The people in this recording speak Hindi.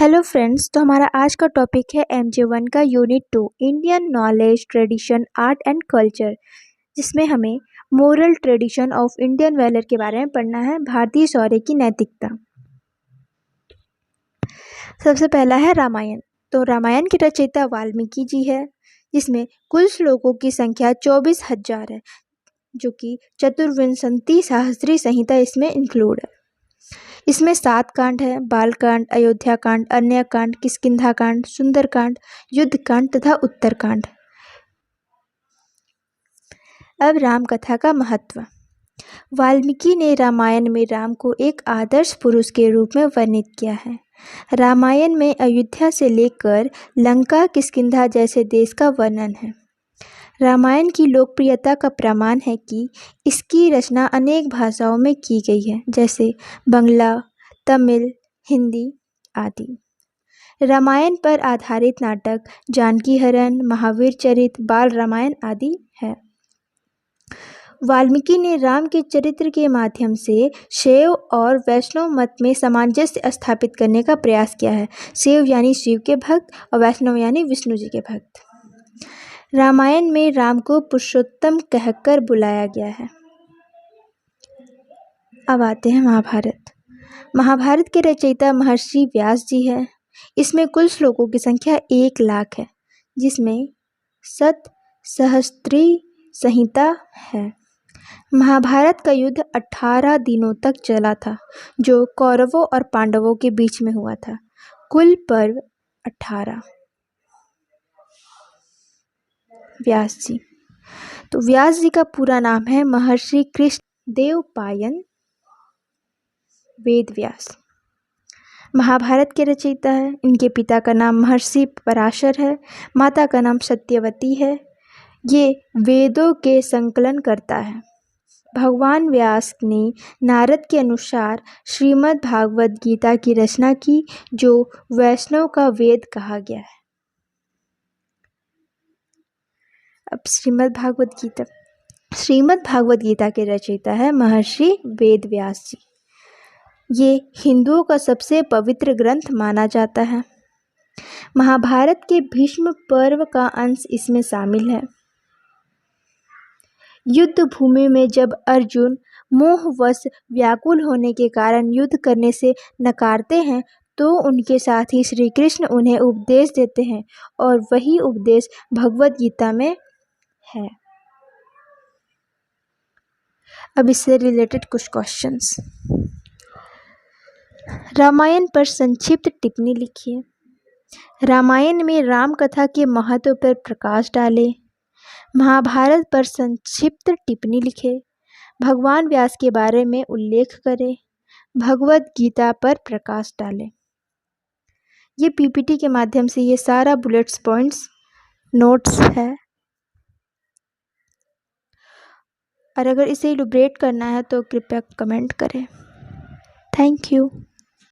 हेलो फ्रेंड्स, तो हमारा आज का टॉपिक है MJ1 का unit 2 Indian knowledge tradition art and culture, जिसमें हमें moral tradition of Indian value के बारे में पढ़ना है। भारतीय शौर्य की नैतिकता। सबसे पहला है रामायण। तो रामायण की रचयिता वाल्मीकि जी है, जिसमें कुल श्लोकों की संख्या 24,000 है, जो कि चतुर्विंशति सहस्त्री संहिता इसमें इंक्लूड है। इसमें 7 कांड है: बालकांड, अयोध्या कांड, अन्य कांड, किष्किंधा कांड, सुंदरकांड, युद्ध कांड तथा उत्तरकांड। अब राम कथा का महत्व। वाल्मीकि ने रामायण में राम को एक आदर्श पुरुष के रूप में वर्णित किया है। रामायण में अयोध्या से लेकर लंका, किष्किंधा जैसे देश का वर्णन है। रामायण की लोकप्रियता का प्रमाण है कि इसकी रचना अनेक भाषाओं में की गई है, जैसे बंगला, तमिल, हिंदी आदि। रामायण पर आधारित नाटक जानकी हरण, महावीर चरित, बाल रामायण आदि है। वाल्मीकि ने राम के चरित्र के माध्यम से शैव और वैष्णव मत में सामंजस्य स्थापित करने का प्रयास किया है। शैव यानी शिव के भक्त और वैष्णव यानी विष्णु जी के भक्त। रामायण में राम को पुरुषोत्तम कहकर बुलाया गया है। अब आते हैं महाभारत। महाभारत के रचयिता महर्षि व्यास जी है। इसमें कुल श्लोकों की संख्या 1,00,000 है, जिसमें सहस्त्री संहिता है। महाभारत का युद्ध 18 दिनों तक चला था, जो कौरवों और पांडवों के बीच में हुआ था। कुल पर्व 18। व्यास जी। तो व्यास जी का पूरा नाम है महर्षि कृष्ण देवपायन वेद व्यास। महाभारत के रचयिता है। इनके पिता का नाम महर्षि पराशर है, माता का नाम सत्यवती है। ये वेदों के संकलन करता है। भगवान व्यास ने नारद के अनुसार श्रीमद् भागवत गीता की रचना की, जो वैष्णव का वेद कहा गया है। अब श्रीमद् भागवत गीता के रचयिता है महर्षि वेद व्यास जी। ये हिंदुओं का सबसे पवित्र ग्रंथ माना जाता है। महाभारत के भीष्म पर्व का अंश इसमें शामिल है। युद्ध भूमि में जब अर्जुन मोहवश व्याकुल होने के कारण युद्ध करने से नकारते हैं, तो उनके साथ ही श्री कृष्ण उन्हें उपदेश देते हैं, और वही उपदेश भगवत गीता में है। अब इससे रिलेटेड कुछ क्वेश्चंस। रामायण पर संक्षिप्त टिप्पणी लिखिए। रामायण में राम कथा के महत्व पर प्रकाश डालें। महाभारत पर संक्षिप्त टिप्पणी लिखें। भगवान व्यास के बारे में उल्लेख करें। भगवत गीता पर प्रकाश डालें। ये पीपीटी के माध्यम से ये सारा बुलेट्स पॉइंट्स नोट्स है, और अगर इसे इलुब्रेट करना है तो कृपया कमेंट करें। Thank you.